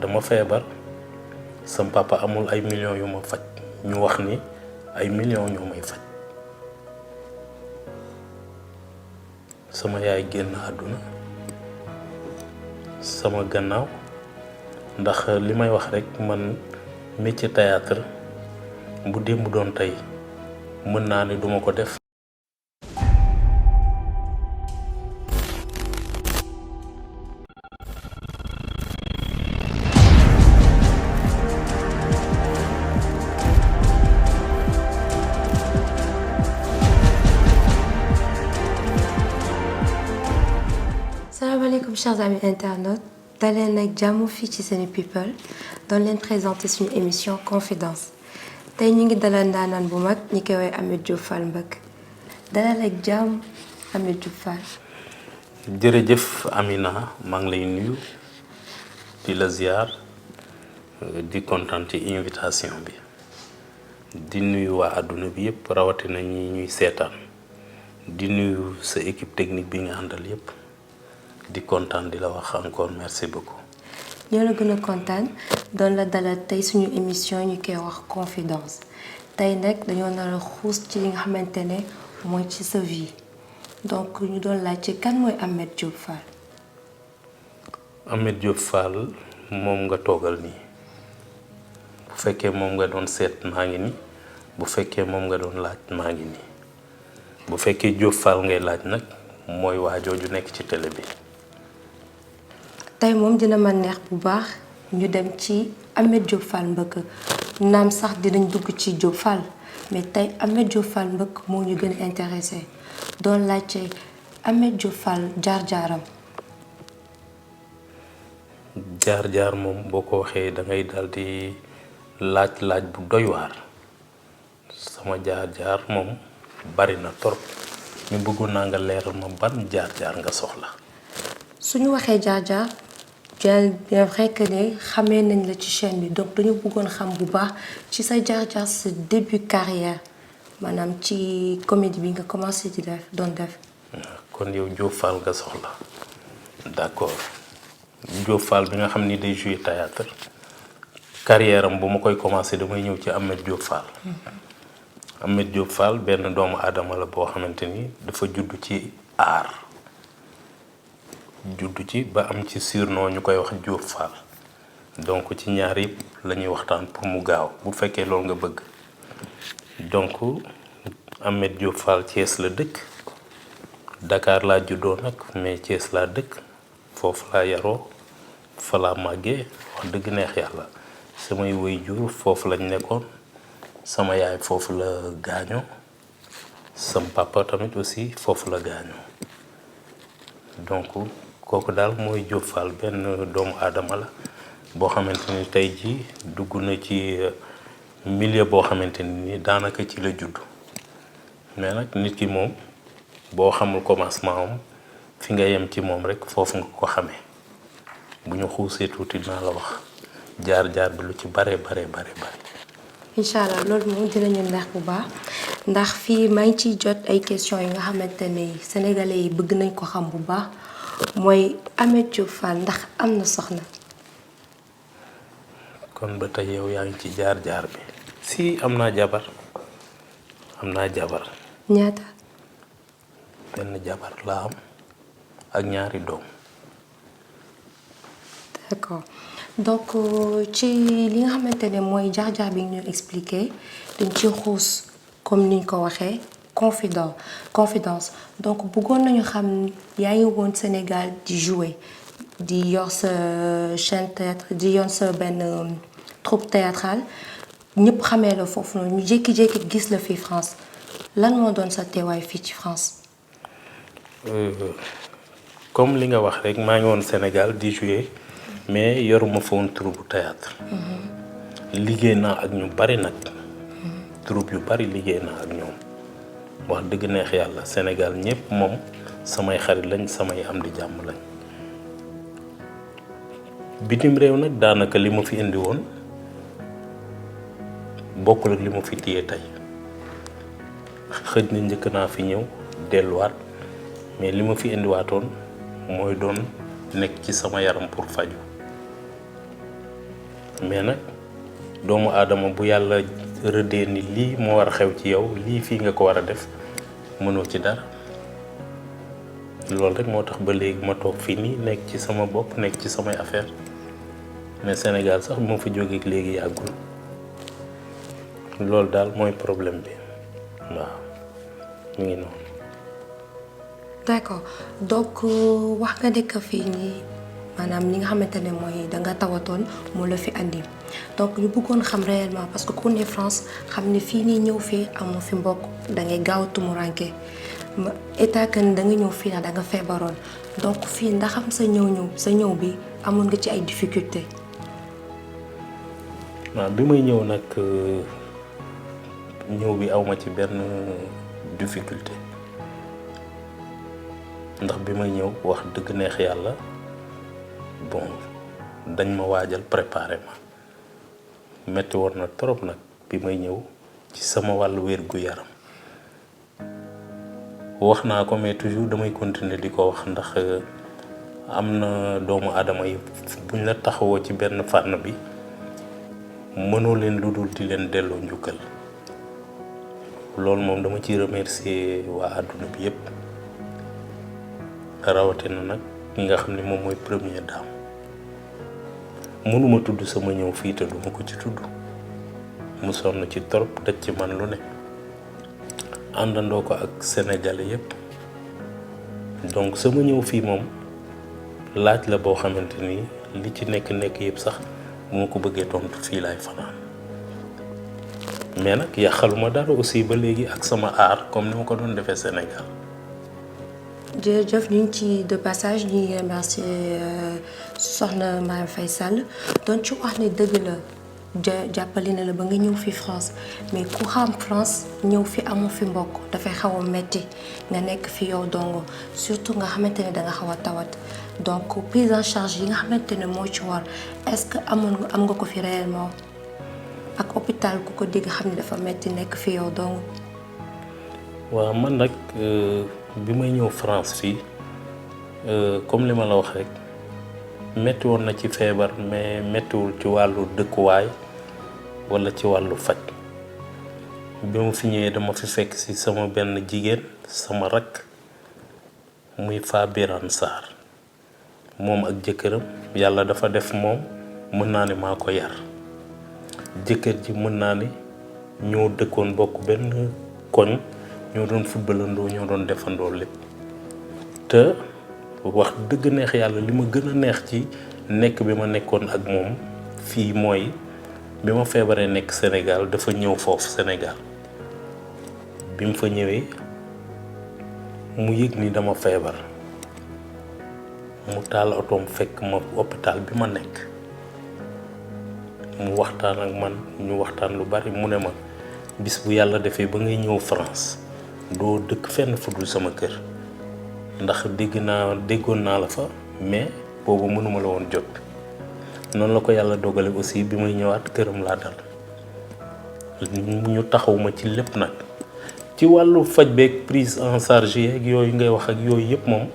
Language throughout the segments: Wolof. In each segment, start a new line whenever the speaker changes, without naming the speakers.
dama feebar sam papa amul ay millions yu ma faj ñu wax ni ay millions ñoo may faj sama yaay génn àdduna sama gannaaw ndax li may wax rek man métier théâtre bu démb doon tey mën naa ne duma ko def.
Salaamaaleykum chers amis internautes daleen nag jàmm fii ci Sénépeople doon leen présenter suñu émission Confidence tey ñu ngi dalal ndaanaan bu mag ñi koy woowee Ameth Diop Fall Mbeuck dalal ak jàmm Ameth Diop Fall.
jërëjëf Amina maa ngi lay nuyu di la ziar di kontaan ci invitation bi di nuyu waa àdduna bi yëpp rawatina ñi ñuy seetaan di nuyu sa équipe technique bi nga àndal yëpp. di kontaan di la wax encore merci beaucoup.
ñoo la gën a kontaan doon la dalal tey suñu émission ñu koy wax confidence tey nag dañoo nar a xuus ci li nga xamante ne mooy ci sa vie donc ñu doon laaj ci kan mooy Ameth Diop Fall.
Ameth Diop Fall moom nga toogal nii bu fekkee moom nga doon seet maa ngi nii bu fekkee moom nga doon laaj maa ngi nii bu fekkee Diop Fall ngay laaj nag mooy waa jooju nekk ci télé bi.
tey moom dina ma neex bu baax ñu dem ci Ameth Diop Fall Mbeuck naam sax dinañ dugg ci Diop Fall mais tey Ameth Diop Fall Mbeuck moo ñu gën a intéressé doon laajte Ameth Diop Fall jaar-jaaram.
jaar-jaar moom boo ko waxee da ngay daal di laaj bu doy waar sama jaar-jaar moom bari na trop ñu bëggoon naa nga leeral ma ban jaar-jaar nga soxla.
suñu waxee jaar-jaar. bien vrai que ne xamee nañ la ci chaîne bi donc dañu bëggoon xam bu baax ci sa jaar-jaar sa début carrière maanaam ci comédie bi nga commencé di def doon def.
kon yow Diop Fall nga soxla d'accord Diop Fall bi nga xam ni day jouer théâtre carrière am bu ma koy commencé damay ñëw ci Ameth Diop Fall. Ameth Diop Fall benn doomu aadama la boo xamante ni dafa judd ci art. juddu ci ba am ci surnom ñu koy wax Diop Fall donc ci ñaar yëpp la ñuy waxtaan pour mu gaaw bu fekkee loolu nga bëgg donc Ameth Diop Fall Thiès la dëkk Dakar laa juddoo nag mais Thiès laa dëkk foofu laa yaroo fa laa màggee wax dëgg neex yàlla samay waajur foofu lañ nekkoon sama yaay foofu la gaañoo sam papa tamit aussi foofu la gaañoo donc kooku daal mooy Diop Fall benn doomu aadama la boo xamante ni tey jii dugg na ci milieu boo xamante ni daanaka ci la judd mais nag nit ki moom boo xamul commencement am fi nga yem ci moom rek foofu nga ko xamee bu ñu xuusee tuuti dinaa la wax jaar-jaar bi lu ci bare.
incha allah loolu moom dinañu neex bu baax ndax fii maa ngi ciy jot ay questions yi nga xamante ne sénégalais yi bëgg nañ ko xam bu baax. mooy Ameth Diop Fall ndax am na soxna.
kon ba tey yow yaa ngi ci jaar-jaar bi. si am naa jabar.
ñaata.
benn jabar laa am ak ñaari doom.
d'accord donc ci li nga xamante ne mooy jaar-jaar bi ñu expliqué dañ ci xuus comme niñ ko waxee. confidence donc bëggoon nañu xam yaa ngi woon Sénégal di jouer di yor sa chaîne théâtre di yor sa benn troupe théâtrale ñëpp xamee la foofu noonu ñu jékki-jékki gis la fii France lan moo doon sa teewaay fii ci France.
comme li nga wax rek maa ngi woon Sénégal di jouer mais yoruma fa woon troupe théâtre liggéey naa ak ñu bari nag. troupe yu bari liggéey naa ak ñoom. wax dëgg neex yàlla Sénégal ñëpp moom samay xarit lañ samay am di jàmm lañ bitim réew nag daanaka li ma fi indi woon bokkul ak li ma fi téye tey xëj na njëkk naa fi ñëw delluwaat mais li ma fi indiwaatoon mooy doon nekk ci sama yaram pour faju mais nag doomu aadama bu yàlla rëddee ni lii moo war a xew ci yow lii fii nga ko war a def mënoo ci dara loolu rek moo tax ba léegi ma toog fii nii nekk ci sama bopp nekk ci samay affaire mais Sénégal sax moo fa jógee léegi yàggul loolu daal mooy problème bi waaw mu ngi noonu.
d'accord donc wax nga dëkk fii nii maanaam li nga xamante ne mooy danga tawatoon moo la fi andi donc ñu bëggoon xam réellement parce que ku ne France xam ne fii nii ñëw fii amoo fi mbokk dangay gaaw tumuranke état kan da nga ñëw fii ndax da nga feebaroon donc fii ndax am sa ñëw bi amoon nga ci ay difficulté.
waaw bi may ñëw nag ñëw bi awma ci benn difficulté ndax bi may ñëw wax dëgg neex yàlla bon dañ ma waajal préparé ma metti woon na trop nag bi may ñëw ci sama wàllu wér-gu-yaram wax naa ko mais toujours damay continuer di ko wax ndax am na doomu aadama yi buñ la taxawoo ci benn fànn bi mënoo leen lu dul di leen delloo njukkal loolu moom dama ciy remercier waa àdduna bi yépp rawatina nag ñi nga xam ne moom mooy première dame mënuma tudd sama ñëw fii te duma ko ci tudd mu sonn ci trop daj ci man lu ne àndandoo ko ak sénégalais yépp donc sama ñëw fii moom laaj la boo xamante ni li ci nekk yépp sax bu ma ko bëggee tontu fii laay fanaan mais nag yàqaluma dara aussi ba léegi ak sama art comme ni ma ko doon defee Sénégal.
jërëjëf ñu ngi ci de passage ñu ngi remercier soxna Marième Faye Sall doon ci wax ni dëgg la jàppale na la ba nga ñëw fi France mais ku xam France ñëw fi amu fi mbokk dafay xaw a metti nga nekk fi yow dongo surtout nga xamante ne danga xaw a tawat donc prise en charge yi nga xamante ne moo ci war est-ce que am nga ko fi réellement ak hôpital ku ko dégg xam ne dafa metti nekk fi yow dongo.
waaw man nag bi may ñëw France fii comme li ma la wax rek metti woon na ci feebar mais mettiwul ci wàllu dëkkuwaay walla ci wàllu faj bi ma fi ñëwee dama fi fekk ci sama benn jigéen sama rakk muy Fabirane Sarr moom ak jëkkëram yàlla dafa def moom mën naa ne maa ko yar jëkkër ji mën naa ne ñoo dëkkoon bokk benn koñ ñoo doon footballandoo ñoo doon defandoo lépp te wax dëgg neex yàlla li ma gën a neex ci nekk bi ma nekkoon ak moom fii mooy bi ma feebaree nekk Sénégal dafa ñëw foofu Sénégal bi mu fa ñëwee mu yëg ni dama feebar mu taal otoom fekk ma hôpital bi ma nekk mu waxtaan ak man ñu waxtaan lu bari mu ne ma bis bu yàlla defee ba ngay ñëw France doo dëkk fenn fudul sama kër ndax déggoon naa la fa mais boobu mënuma la woon jot noonu la ko yàlla dogale aussi bi may ñëwaat këram laa dal ñu taxaw ma ci lépp nag ci wàllu faj beeg prise en charge yeeg yooyu ngay wax ak yooyu yëpp moom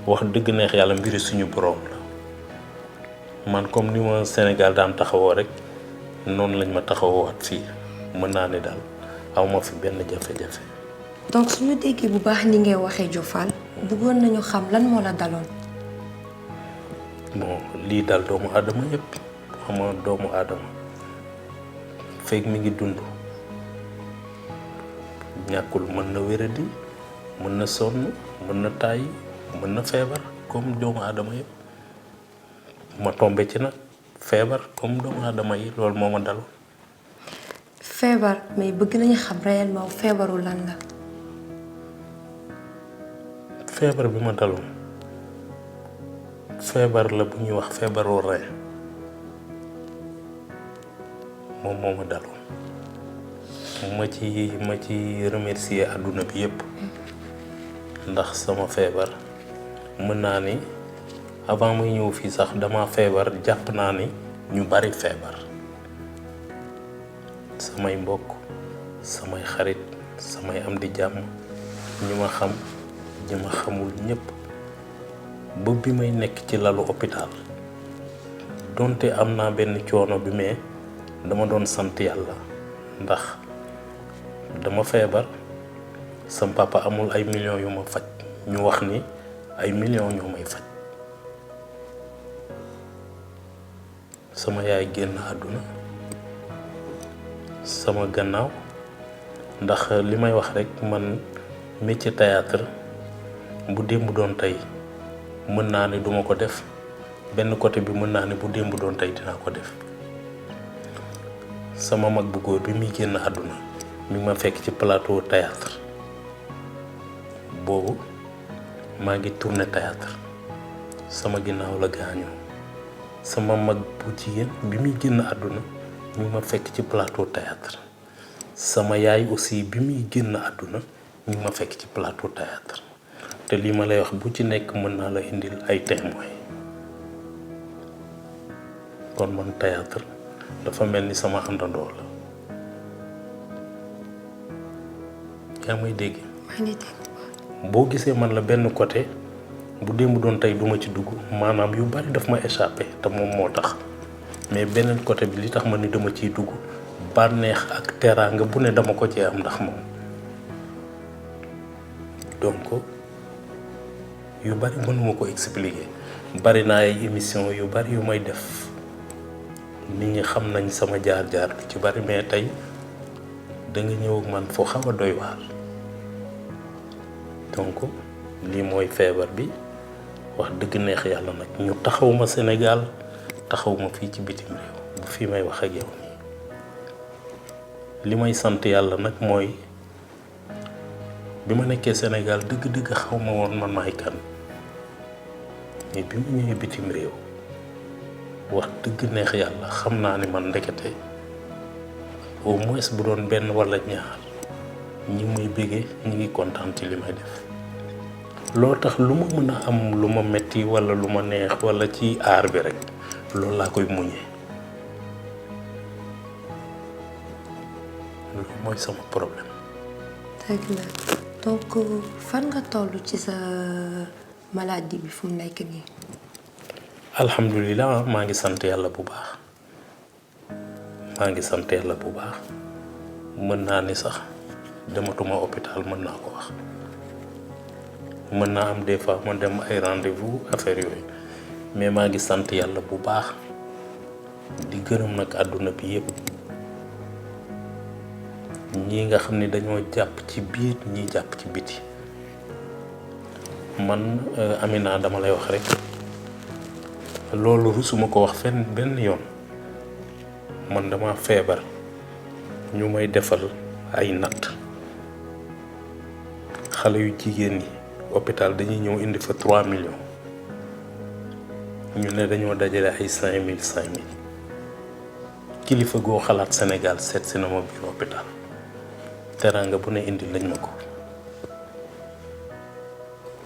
wax dëgg neex yàlla mbiri suñu borom la man comme ni ma Sénégal daan taxawoo rek noonu lañ ma taxawoowaat fii mën naa ne daal aw ma fi benn jafe-jafe.
donc suñu déggee bu baax ni ngay waxee Diop Fall bëggoon nañu xam lan moo la daloon.
bon lii dal doomu aadama yëpp xam nga doomu aadama fekk mi ngi dund ñàkkul mën na wéradi mën na sonn mën na tàyyi mën na feebar comme doomu aadama yëpp ma tombé ci nag feebar comme doomu aadama yi loolu moo ma daloon.
feebar mais bëgg nañu xam réellement feebaru lan la.
feebar bi ma daloon feebar la bu ñuy wax feebaru rein moom moo ma daloon ma ci remercier àdduna bi yépp ndax sama feebar mën naa ni avant muy ñëw fii sax dama feebar jàpp naa ni ñu bari feebar samay mbokk samay xarit samay am di jàmm ñi ma xam ñi ma xamul ñépp ba bi may nekk ci lalu hôpital donte am naa benn coono bi mais dama doon sant yàlla ndax dama feebar sam papa amul ay millions yu ma faj ñu wax ni ay millions ñoo may faj sama yaay génn àdduna sama gannaaw ndax li may wax rek man métier théâtre bu démb doon tey mën naa ne duma ko def benn côté bi mën naa ne bu démb doon tey dinaa ko def sama mag bu góor bi muy génn àdduna mi ngi ma fekk ci plateau théâtre boobu maa ngi tourné théâtre sama ginnaaw la gaañoo sama mag bu jigéen bi muy génn àdduna mi ngi ma fekk ci plateau théâtre sama yaay aussi bi muy génn àdduna mi ngi ma fekk ci plateau théâtre te lii ma lay wax bu ci nekk mën naa la indil ay témoins kon man théâtre dafa mel ni sama àndandoo la yaa may dégg boo gisee man la benn côté bu démb doon tey duma ci dugg maanaam yu bari daf ma échappé te moom moo tax mais beneen côté bi li tax ma ni dama ciy dugg bànneex ak teraanga bu ne dama ko cee am ndax moom donc yu bari mënuma ko expliquer bari naa ay émission yu bari yu may def nit ñi xam nañ sama jaar-jaar lu ci bari mais tey da nga ñëw ak man foo xaw a doy waar donc lii mooy feebar bi wax dëgg neex yàlla nag ñu taxaw ma Sénégal taxaw ma fii ci bitim réew bu fii may wax ak yow nii li may sant yàlla nag mooy bi ma nekkee Sénégal dëgg-dëgg xaw ma woon man maay kan mais bi ma ñëwee bitim réew wax dëgg neex yàlla xam naa ni man ndekete au moins bu doon benn walla ñaar ñi may bëggee ñi ngi kontaan ci li may def loo tax lu ma mën a am lu ma metti walla lu ma neex walla ci aar bi rek loolu laa koy muñee loolu mooy sama problème.
dëgg la donc fan nga toll ci sa maladie bi fu mu nekk nii.
alhamdulilah maa ngi sant yàlla bu baax mën naa ni sax dematuma hôpital mën naa ko wax mën naa am des fois ma dem ay rendez-vous affaire yooyu mais maa ngi sant yàlla bu baax di gërëm nag àdduna bi yépp ñii nga xam ne dañoo jàpp ci biir ñii jàpp ci biti man Amina dama lay wax rek loolu rusuma ko wax fenn benn yoon man dama feebar ñu may defal ay natt xale yu jigéen ñi hôpital dañuy ñëw indi fa 3 millions ñu ne dañoo dajale ay 5000 kilifa goo xalaat Sénégal seet si na ma biir hôpital teraanga bu ne indi lañ ma ko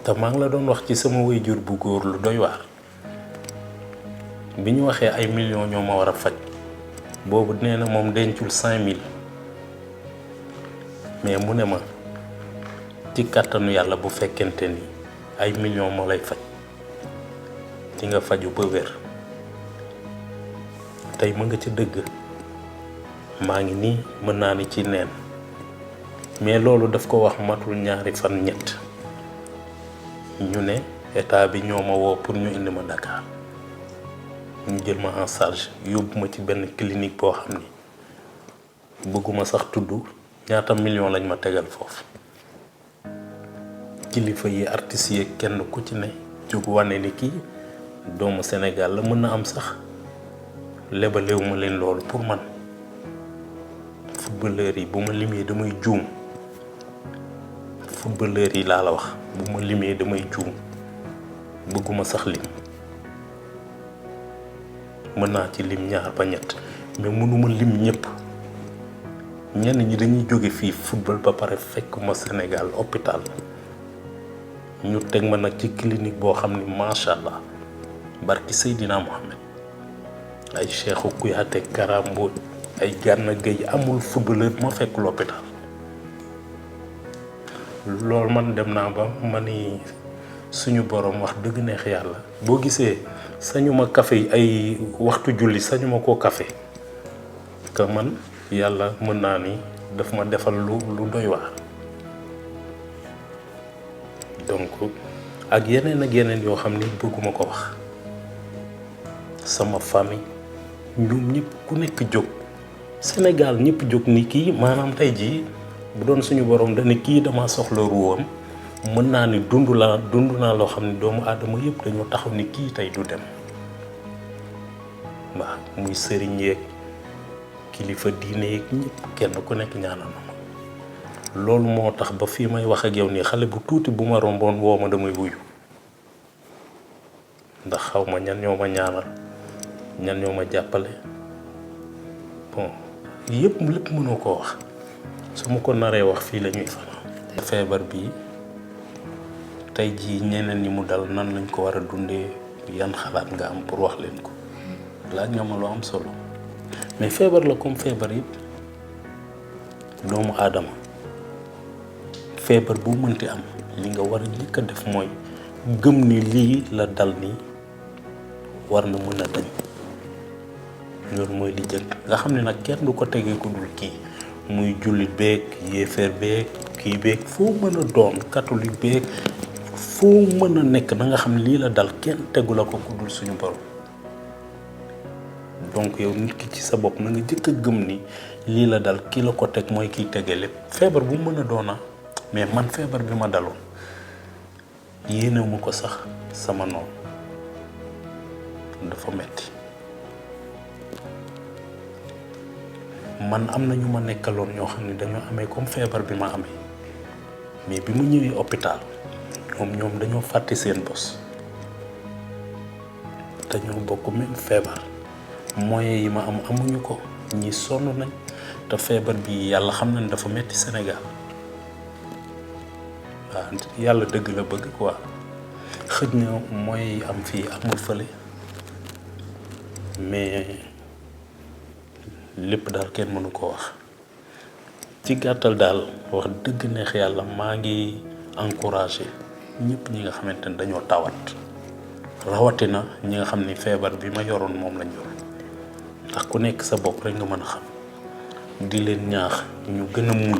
te maa ngi la doon wax ci sama waajur bu góor lu doy waar bi ñu waxee ay millions ñoo ma war a faj boobu nee na moom dencul 5000 mais mu ne ma ci kàttanu yàlla bu fekkente ni ay millions moo lay faj ci nga faju ba wér tey ma nga ci dëgg maa ngi nii mën naa ni ci neen mais loolu daf ko wax matul ñaari fan ñett ñu ne état bi ñoo ma woo pour ñu indi ma Dakar ñu jël ma en charge yóbbu ma ci benn clinique boo xam ni bëgguma sax tudd ñaata million lañ ma tegal foofu kilifa yi artistes yi kenn ku ci ne jóg wane ni kii doomu Sénégal la mën na am sax lebalewu ma leen loolu pour man footballeur yi bu ma limee damay juum footballeur yi laa la wax bu ma limee damay juum bëgguma sax lim mën naa ci lim ñaar ba ñett mais mënuma lim ñëpp ñenn ñi dañuy jóge fii football ba pare fekk ma Sénégal hôpital ñu teg ma nag ci clinique boo xam ni macha allah barki Seydina Mohamed ay Cheikhou Kouyaté Kara Mbodj ay Gana Gueye amul footballeur ma fekk l'hôpital loolu man dem naa ba ma ni suñu borom wax dëgg neex yàlla boo gisee sañu ma café ay waxtu julli sañu ma koo café que man yàlla mën naa ni daf ma defal lu doy waar. donc ak yeneen yoo xam ni bëgguma ko wax sama famille ñoom ñëpp ku nekk jóg Sénégal ñëpp jóg ni kii maanaam tey jii bu doon suñu borom dana kii dama soxla ruwam mën naa ni dund naa loo xam ne doomu aadama yëpp dañoo taxaw ni kii tey du dem waaw muy sëriñ yeeg kilifa diine yeeg ñëpp kenn ku nekk ñaanal ma loolu moo tax ba fii may wax ak yow nii xale bu tuuti bu ma romboon woo ma damay wuyu ndax xaw ma ñan ñoo ma ñaanal ñan ñoo ma jàppale bon lépp mënoo koo wax su ma ko naree wax fii la ñuy fanaan. feebar bi tey jii ñeneen ñi mu dal nan lañ ko war a dundee yan xalaat nga am pour wax leen ko laaj nga ma lu am solo mais feebar la comme feebar yëpp doomu aadama feebar bu mënti am li nga war a njëkk a def mooy gëm ni lii la dal nii war na mën a dañ loolu mooy li jëkk nga xam ne nag kenn du ko tegee ku dul kii muy jullit beeg yéefeer beeg kii beeg foo mën a doon catholique beeg foo mën a nekk na nga xam ne lii la dal kenn tegu la ko ku dul suñu borom donc yow nit ki ci sa bopp na nga jëkk a gëm ni lii la dal kii la ko teg mooy kiy tegee lépp feebar bu mën a doona mais man feebar bi ma daloon yéenewuma ko sax sama noonu dafa metti man am na ñu ma nekkaloon ñoo xam ne dañoo amee comme feebar bi ma amee mais bi mu ñëwee hôpital ñoom dañoo fàtte seen bos dañoo bokk même feebar moyens yi ma am amuñu ko ñi sonn nañ te feebar bi yàlla xam nañ dafa metti Sénégal waaw yàlla dëgg la bëgg quoi xëj na moyens yi am fii amul fële mais lépp daal kenn mënu ko wax ci gàttal daal wax dëgg neex yàlla maa ngi encouragé ñëpp ñi nga xamante ne dañoo tawat rawatina ñi nga xam ni feebar bi ma yoroon moom lañ yor ndax ku nekk sa bopp rek nga mën a xam di leen ñaax ñu gën a muñ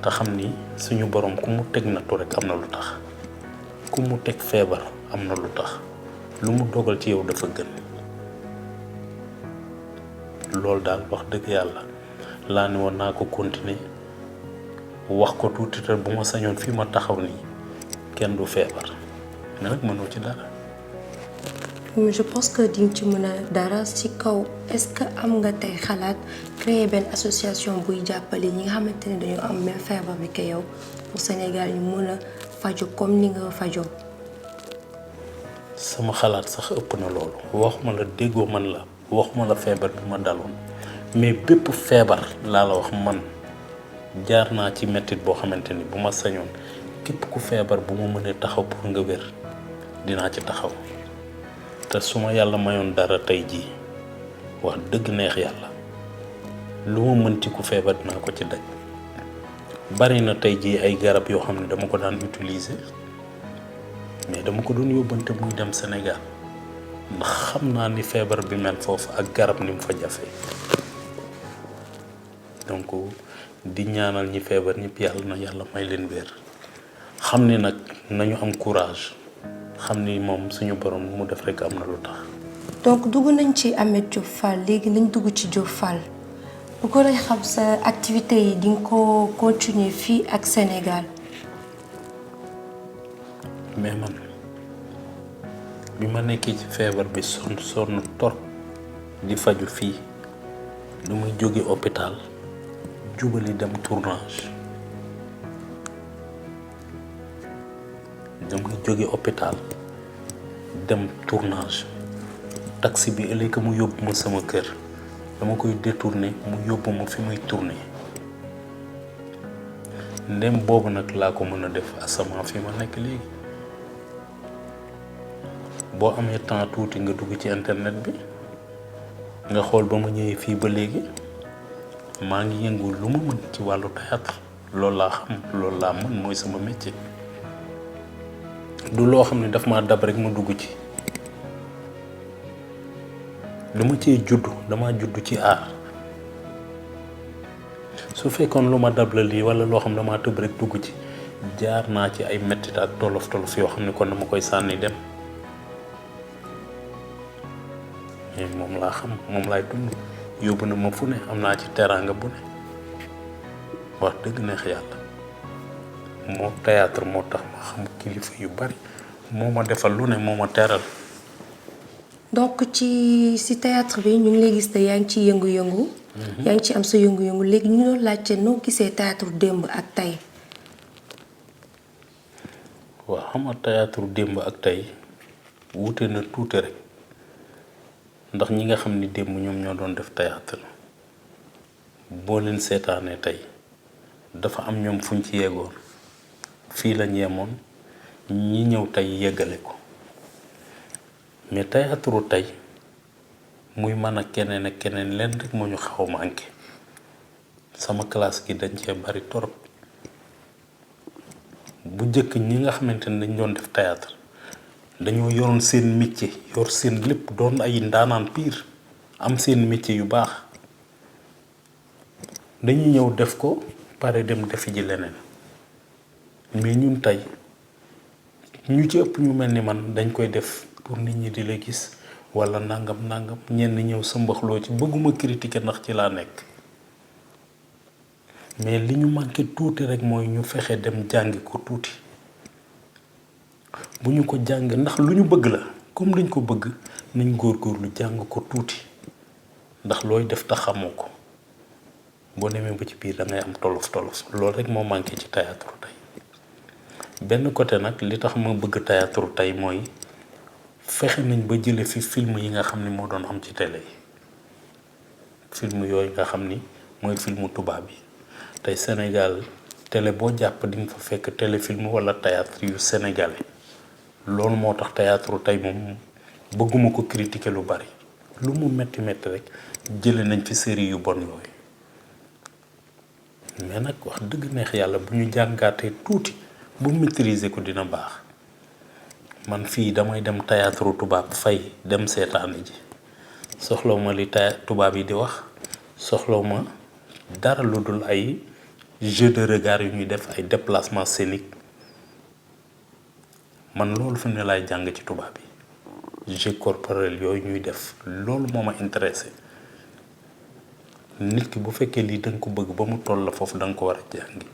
te xam ni suñu borom ku mu teg nattu rek am na lu tax ku mu teg feebar am na lu tax lu mu dogal ci yow dafa gën loolu daal wax dëgg yàlla laa ne woon naa ko continuer wax ko tuuti te bu ma sañoon fii ma taxaw nii kenn du feebar mais nag mënoo ci dara.
je pense que di nga ci mën a dara ci kaw est-ce que am nga tey xalaat créer benn association buy jàppale ñi nga xamante ne dañoo am même feebar bi que yow pour Sénégal ñu mën a faju comme ni nga fajoo.
sama xalaat sax ëpp na loolu waxuma la déggoo man la waxuma la feebar bi ma daloon mais bépp feebar laa la wax man jaar naa ci mettit boo xamante ni bu ma sañoon képp ku feebar bu ma mënee taxaw pour nga wér dinaa ci taxaw te su ma yàlla mayoon dara tey jii wax dëgg neex yàlla lu ma mën ci ku feebar dinaa ko ci daj bari na tey jii ay garab yoo xam ne dama ko daan utiliser mais dama ko doon yóbbante muy dem Sénégal ndax xam naa ni feebar bi mel foofu ak garab ni mu fa jafe donc di ñaanal ñi feebar ñëpp yàlla na yàlla may leen wér xam ni nag nañu am courage xam ni moom suñu borom mu def rek am na lu tax.
donc dugg nañ ci Ameth Diop Fall léegi nañ dugg ci Diop Fall bëggoon nañ xam sa activité yi di nga ko continuer fii ak Sénégal.
mais man bi ma nekkee ci feebar bi sonn torop di faju fii lu muy jóge hôpital jubali dem tournage damay jóge hôpital dem tournage taxi bi ëllëg mu yóbbu ma sama kër dama koy détourner mu yóbbu ma fi muy tourner ndem boobu nag laa ko mën a def asamaan fi ma nekk léegi boo amee temps tuuti nga dugg ci internet bi nga xool ba ma ñëwee fii ba léegi maa ngi yëngu lu ma mën ci wàllu théâtre loolu laa xam loolu laa mën mooy sama métier du loo xam ne daf ma dab rek ma dugg ci dama cee juddu dama juddu ci aar su fekkoon lu ma dab la lii walla loo xam ne dama tëb rek dugg ci jaar naa ci ay mettit ak tolof tolof yoo xam ne kon dama koy sànni dem mais moom laa xam moom laay dund yóbbu na ma fu ne am naa ci teraanga bu ne wax dëgg neex yàlla moo théâtre moo tax ma xam kilifa yu bari moo ma defal lu ne moo ma teral.
donc ci théâtre bi ñu ngi lay gis ne yaa ngi ci yëngu-yëngu. yaa ngi ci am sa yëngu-yëngu léegi ñu doon laajte noo gisee théâtre démb ak tey.
waaw xam nga théâtre démb ak tey wuute na tuuti rek ndax ñi nga xam ni démb ñoom ñoo doon def théâtre boo leen seetaanee tey dafa am ñoom fuñ ci yeggoon fii lañ yemoon ñi ñëw tey yeggale ko mais théâtre tey muy mën ak keneen leen rek moo ñu xaw a manqué sama classe gi dañ cee bari torop bu njëkk ñi nga xamante ne dañ doon def théâtre dañoo yoroon seen métier yor seen lépp doon ay ndaanaan pire am seen métier yu baax dañuy ñëw def ko pare dem defi ji leneen mais ñun tey ñu ci ëpp ñu mel ni man dañ koy def pour nit ñi di la gis walla nangam ñenn ñëw sa mbaxloo ci bëgguma critiquer ndax ci laa nekk mais li ñu manqué tuuti rek mooy ñu fexe dem jàngi ko tuuti bu ñu ko jàng ndax lu ñu bëgg la comme dañ ko bëgg nañ góorgóorlu jàng ko tuuti ndax looy def tax xamoo ko boo demee ba ci biir da ngay am tolof loolu rek moo manqué ci théâtre tey benn côté nag li tax ma bëgg théâtre tey mooy fexe nañ ba jële fi film yi nga xam ni moo doon am ci télé yi film yooyu nga xam ni mooy filmu tubaab yi tey Sénégal télé boo jàpp di nga fa fekk téléfilm walla théâtre yu sénégalais loolu moo tax théâtre tey moom bëgguma ko critiquer lu bari lu mu metti rek jële nañ fi série yu bon yooyu mais nag wax dëgg neex yàlla bu ñu jàngaatee tuuti bu maîtriser ko dina baax man fii damay dem théâtre tubaab fay dem seetaani ji soxlaw ma li tubaab yi di wax soxlaw ma dara lu dul ay jeu de regard yu ñuy def ay déplacement scénique man loolu fi ne laay jàng ci tubaab yi jeu corporel yooyu ñuy def loolu moo ma intéressé nit ki bu fekkee lii da nga ko bëgg ba mu toll la foofu da nga ko war a jàngi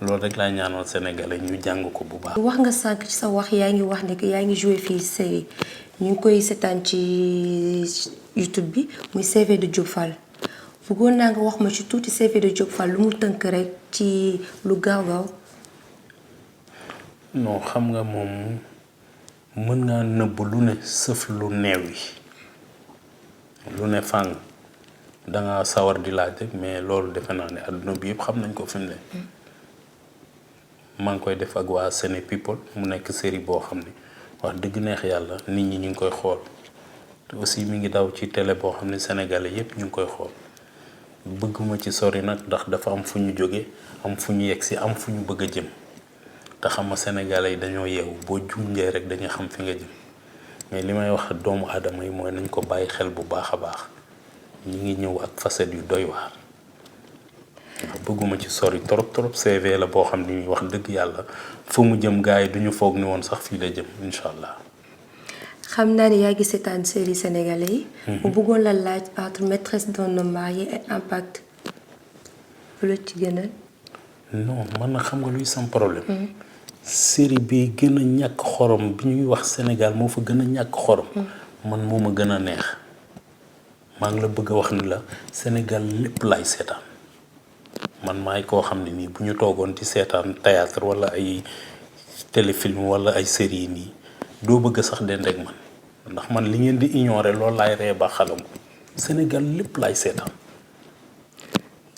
loolu rek laa ñaanal sénégalais ñu jàng ko bu baax.
wax nga sànq ci sa wax yaa ngi wax ne que yaa ngi joué fii série ñu ngi koy seetaan ci YouTube bi muy CV de Diop Fall bëggoon naa nga wax ma ci tuuti CV de Diop Fall lu mu tënk rek ci lu gaaw.
non xam nga moom mën ngaa nëbb lu ne sëf lu neew yi lu ne fàng danga sawar di laaj rek mais loolu defe naa ne adduna bi yëpp xam nañ ko fi mu ne maa ngi koy def ak waa Séné People mu nekk série boo xam ne wax dëgg neex yàlla nit ñi ñu ngi koy xool te aussi mi ngi daw ci télé boo xam ne sénégalais yëpp ñu ngi koy xool bëgguma ci sori nag ndax dafa am fu ñu jóge am fu ñu yegg si am fu ñu bëgg a jëm te xam nga sénégalais yi dañoo yeewu boo junjee rek dañuy xam fi nga jëm mais li may wax doomu aadama yi mooy nañ ko bàyyi xel bu baax a baax ñi ngi ñëw ak facette yu doy waar ndax bëgguma ci sori trop CV la boo xam ni wax dëgg yàlla fa mu jëm gars yi duñu foog ni woon sax fii la jëm incha allah.
xam naa ne yaa ngi seetaan série sénégalais yi. mu bëggoon la laaj entre maîtresse d'un homme marié et Impact bu la ci gënal.
non man na xam nga luy sam problème. série bi gën a ñàkk xorom bi ñuy wax Sénégal moo fa gën a ñàkk xorom. man moo ma gën a neex. maa ngi la bëgg a wax ni la Sénégal lépp laay seetaan man maay koo xam ne nii bu ñu toogoon ci seetaan théâtre walla ay téléfilm walla ay série nii doo bëgg sax dend ak man ndax man li ngeen di ignorer loolu laay ree ba xalam Sénégal lépp laay seetaan.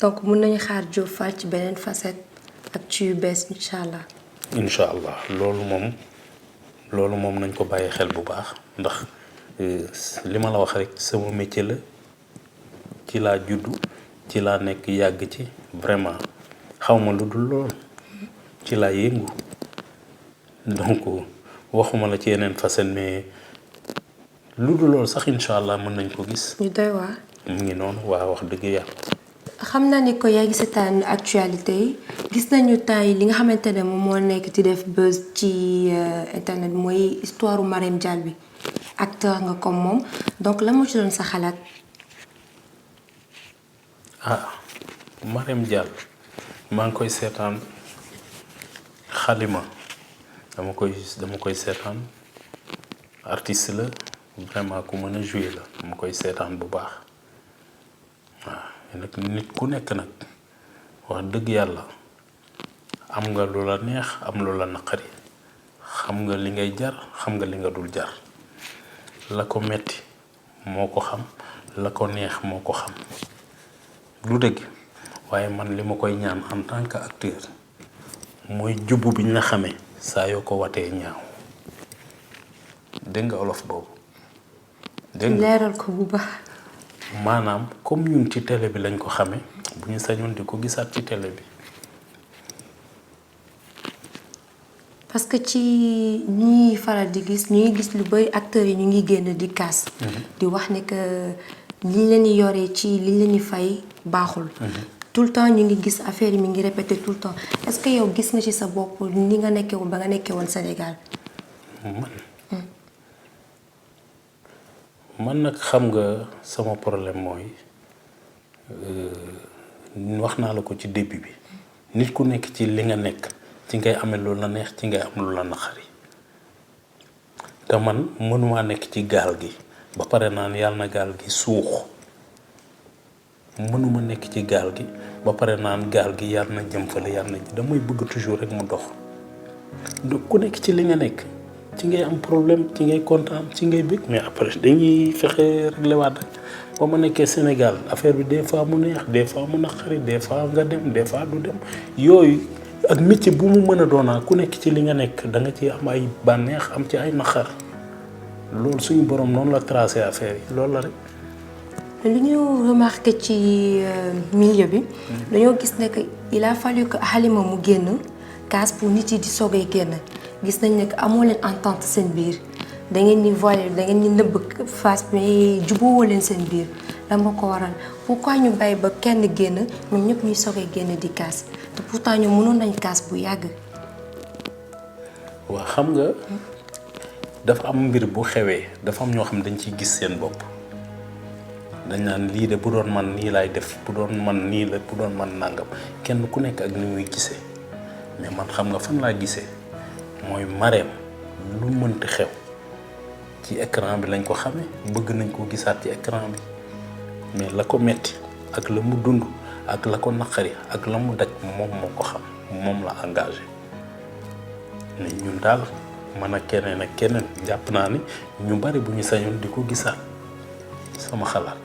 donc mun nañu xaar Diop Fall ci beneen facette ak ci yu bees incha allah.
incha allah loolu moom nañ ko bàyyi xel bu baax ndax li ma la wax rek sama métier la ci laa juddu ci laa nekk yàgg ci vraiment xaw ma lu dul lool ci laa yëngu donc waxuma la ci yeneen facette mais lu dul loolu sax incha allah mën nañ ko gis.
ñu doy waar.
mu ngi noonu waa wax dëgg yàlla.
xam naa ni ko yaa ngi seetaan actualité yi gis nañu temps yi li nga xamante ne moom moo nekk di def buzz ci internet mooy histoire Marème Dial bi acteur nga comme moom donc la moo ci doon sa xalaat.
Marème Dial maa ngi koy seetaan xalima dama koy seetaan artiste la vraiment ku mën a jouer la dama koy seetaan bu baax waaw nag nit ku nekk nag wax dëgg yàlla am nga lu la neex am lu la naqari xam nga li ngay jar xam nga li nga dul jar la ko metti moo ko xam la ko neex moo ko xam lu dëgg waaye man li ma koy ñaan en tant que acteur mooy jubbu bi ñu la xamee saa yoo ko watee ñaaw dégg nga olof boobu dégg nga
leeral ko bu baax.
maanaam comme ñun ci télé bi lañ ko xamee bu ñu sañoon di ko gisaat ci télé bi.
parce que ci ñuy faral di gis ñu ngi gis lu bari acteurs yi ñu ngi génn di kaas. di wax ne que liñ leen di yoree ci liñ leen di fay baaxul. tout le temps ñu ngi gis affaire yi mi ngi répété tout le temps est-ce que yow gis nga ci sa bopp ni nga nekkee woon ba nga nekkee woon Sénégal.
man nag xam nga sama problème mooy wax naa la ko ci début bi nit ku nekk ci li nga nekk ci ngay amee lu la neex ci ngay am lu la naqari te man mënumaa nekk ci gaal gi ba pare naan yàlla na gaal gi suux mënuma nekk ci gaal gi ba pare naan gaal gi yàlla na jëm fële yàlla na damay bëgg toujours rek mu dox donc ku nekk ci li nga nekk ci ngay am problème ci ngay kontaan ci ngay bëgg mais après dañuy fexe réglé waat rek ba ma nekkee Sénégal affaire bi des fois mu neex des fois mu naqari des fois nga dem des fois du dem yooyu ak métier bu mu mën a doonaa ku nekk ci li nga nekk da nga ci am ay bànneex am ci ay naqar loolu suñu borom noonu la tracé affaire yi loolu la rek.
li ñu remarqué ci milieu bi dañoo gis ne que il a fallu que Halima mu génn kaas pour nit yi di soogay génn gis nañ ne que amoo leen entente seen biir da ngeen di voiler da ngeen di nëbb face mais jubóowoo leen seen biir la moo ko waral pourquoi ñu bàyyi ba kenn génn ñoom ñëpp ñuy soogay génn di kaas te pourtant ñoom mënoon nañ kaas bu yàgg.
waaw xam nga dafa am mbir bu xewee dafa am ñoo xam dañ ciy gis seen bopp. dañ naan lii de bu doon man nii laay def bu doon man nii la bu doon man nàngam kenn ku nekk ak ni muy gisee mais man xam nga fan laa gisee mooy Marème lu mënti xew ci écran bi lañ ko xamee bëgg nañ ko gisaat ci écran bi mais la ko metti ak la mu dund ak la ko naqari ak la mu daj moom moo ko xam moom la engagé ne ñun daal man ak keneen jàpp naa ni ñu bari bu ñu sañoon di ko gisaat sama xalaat.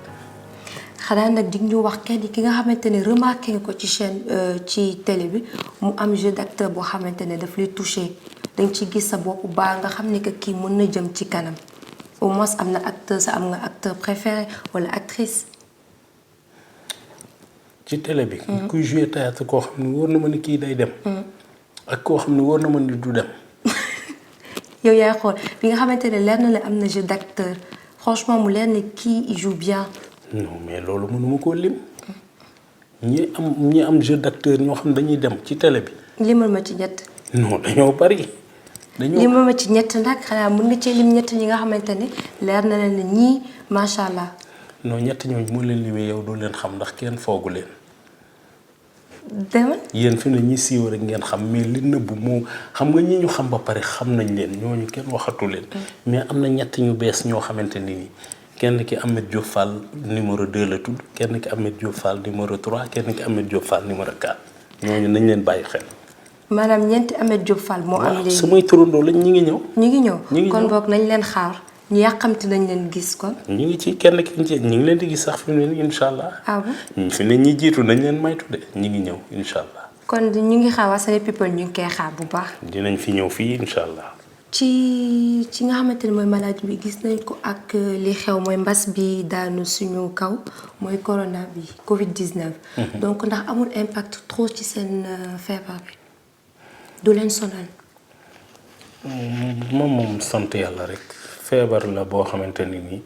xanaa nag di ñu wax kenn ki nga xamante ne remarqué nga ko ci chaîne ci télé bi mu am jeu d'acteur boo xamante ne daf lay touché dañ ci gis sa bopp baa nga xam ne que kii mën na jëm ci kanam au moins am na acteur sa am nga acteur préféré wala actrice.
ci télé bi. kuy joué théâtre koo xam ne wóor na ma ni kii day dem. ak koo xam ne wóor na ma ni du dem.
yow yaay xool bi nga xamante ne leer na la am na jeu d'acteur franchement mu leer ne kii il joue bien.
non mais loolu mënuma koo lim ñi am jeu d'acteur ñoo xam dañuy dem ci télé bi.
limal ma ci ñett.
non dañoo bari.
limal ma ci ñett nag xanaa mën nga cee lim ñett ñi nga xamante ne leer na leen ne ñii macha allah.
non ñett ñooñu moo leen limee yow doo leen xam ndax kenn foogu leen.
demal.
yéen fi ne ñi siiw rek ngeen xam mais li nëbbu moo xam nga ñi ñu xam ba pare xam nañ leen ñooñu kenn waxatu leen. mais am na ñett ñu bees ñoo xamante ni nii. kenn ki Ameth Diop Fall numéro 2 la tudd kenn ki Ameth Diop Fall numéro 3 kenn ki Ameth Diop Fall numéro 4 ñooñu nañ leen bàyyi xel.
maanaam ñeenti Ameth Diop Fall moo am léegi
samay turandoo lañ ñi ngi ñëw.
ñu ngi ñëw kon boog nañ leen xaar ñu yàqamti nañ leen gis kon.
ñu ngi ci kenn ki ñu ngi leen di gis sax fi mu ne nii incha allah.
ah bon
fi ne ñi jiitu nañ leen maytu de ñu ngi ñëw incha allah.
kon ñu ngi xaar waa Séné People ñu ngi koy xaar bu baax.
dinañ fi ñëw fii incha allah.
ci nga xamante ne mooy maladie bi gis nañ ko ak li xew mooy mbas bi daanu suñu kaw mooy corona bi Covid 19. donc ndax amul impact trop ci seen feebar bi du leen sonal.
moom sant yàlla rek feebar la boo xamante ni nii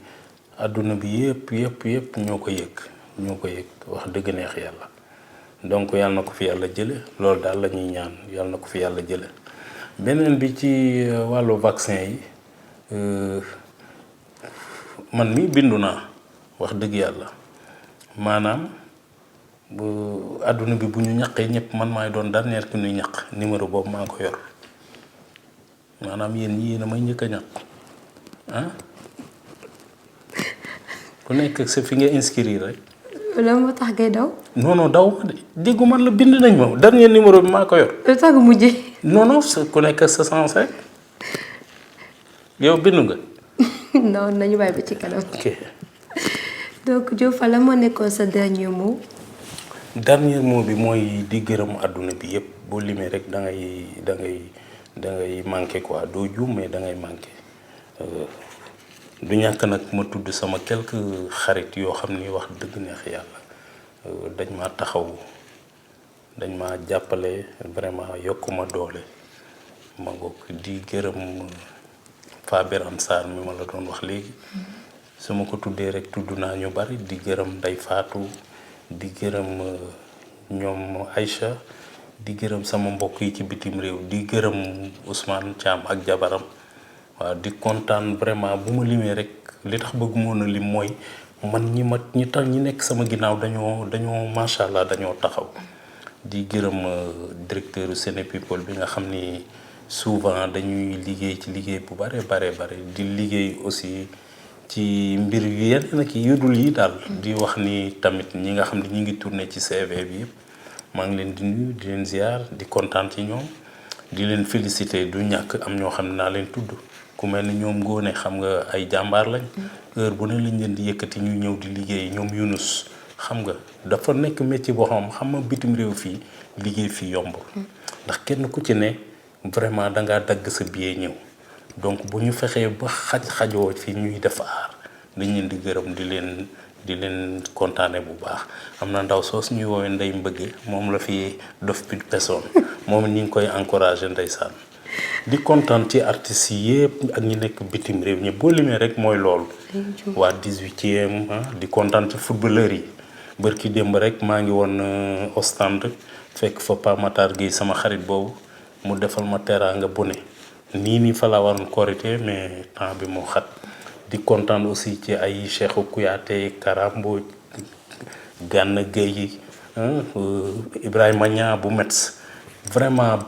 àdduna bi yëpp ñoo ko yëg wax dëgg neex yàlla donc yàlla na ko fi yàlla jële loolu daal la ñuy ñaan yàlla na ko fi yàlla jële beneen bi ci wàllu vaccin yi man mi bindu naa wax dëgg yàlla maanaam bu àdduna bi bu ñu ñaqee ñëpp man maay doon dernier ki ñuy ñaq numéro boobu maa ko yor maanaam yéen ñi yéen a may njëkk a ñaq ah ku nekk sa fi nga inscrire rek.
lan moo tax ngay daw.
non daw ma de déggu man la bind nañ ma dernier numéro bi maa ko yor.
lu tax nga mujjee.
non ku nekk sa sens rek yow bindu nga.
non nañu bàyyi ba ci kanam.
ok.
donc Diop Fall la moo nekkoon sa dernier mot.
dernier mot bi mooy di gërëm àdduna bi yëpp boo limee rek da ngay manqué quoi doo juum mais da ngay manqué du ñàkk nag ma tudd sama quelques xarit yoo xam ni wax dëgg neex yàlla dañ ma taxaw dañ ma jàppale vraiment yokku ma doole ma ngoog di gërëm Faber Ansar mi ma la doon wax léegi su ma ko tuddee rek tudd naa ñu bari di gërëm Ndey Faatu di gërëm ñoom Aïcha di gërëm sama mbokk yi ci bitim réew di gërëm Ousmane Thiam ak jabaram waaw di kontaan vraiment bu ma limee rek li tax bëgg moon a lim mooy man ñi tax ñi nekk sama ginnaaw dañoo macha allah dañoo taxaw di gërëm directeur Sénépeople bi nga xam ni souvent dañuy liggéey ci liggéey bu bare di liggéey aussi ci mbir yu yenn ki yudul yi daal di wax ni tamit ñi nga xam ne ñi ngi tourné ci CV bi yëpp maa ngi leen di nuyu di leen ziar di kontaan ci ñoom di leen féliciter du ñàkk am ñoo xam ne naa leen tudd ku mel ni ñoom Ngone xam nga ay jàmbaar lañ heure bu ne lañ leen di yëkkati ñu ñëw di liggéey ñoom Younus xam nga dafa nekk métier boo xam nga bitim réew fii liggéey fii yombul ndax kenn ku ci ne vraiment dangaa dagg sa billet ñëw donc bu ñu fexee ba xajoo fi ñuy def aar dañ leen di gërëm di leen kontaane bu baax am na ndaw soos ñuy woowee Ndey Mbëgge moom la fi dof bi pesoon moom ñu ngi koy encouragé ndeysaan di kontaan ci artistes yi yëpp ak ñi nekk bitim réew ñi boo limee rek mooy loolu waa 18e di kontaan ci footballeur yi bërki démb rek maa ngi woon Ostende fekk fa Pa Matar Gueye sama xarit boobu mu defal ma teraanga bu ne nii fa la waroon korité mais temps bi moo xat di kontaan aussi ci ay Cheikhou Kouyaté Karambo Gana Gueye Ibrahima Niang bu Metz vraiment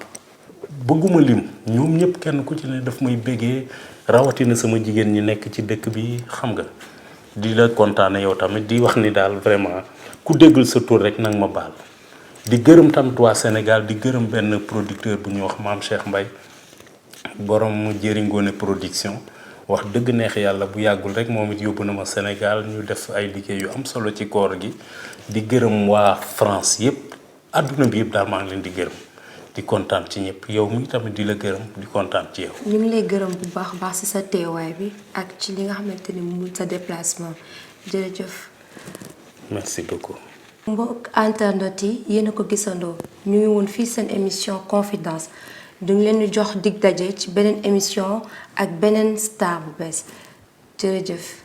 bëgguma lim ñoom ñëpp kenn ku ci ne daf may béggee rawatina sama jigéen ñi nekk ci dëkk bi xam nga di la kontaane yow tamit di wax ni daal vraiment ku déggul sa tur rek nag ma baal di gërëm tamit waa Sénégal di gërëm benn producteur bu ñuy wax Maam Cheikh Mbaye borom Jëri Ngoone production wax dëgg neex yàlla bu yàggul rek moom it yóbbu na ma Sénégal ñu def ay liggéey yu am solo ci koor gi di gërëm waa France yëpp àdduna bi yëpp daal maa ngi leen di gërëm di kontaan ci ñëpp yow mi tamit di la gërëm di kontaan ci yow.
ñu ngi lay gërëm bu baax baax ci sa teewaay bi ak ci li nga xamante ni mu sa déplacement jërëjëf.
merci beaucoup.
mbokk internet yi yéen a ko gisandoo ñu ngi woon fii seen émission confidence du ngi leen di jox dig daje ci beneen émission ak beneen star bu bees jërëjëf.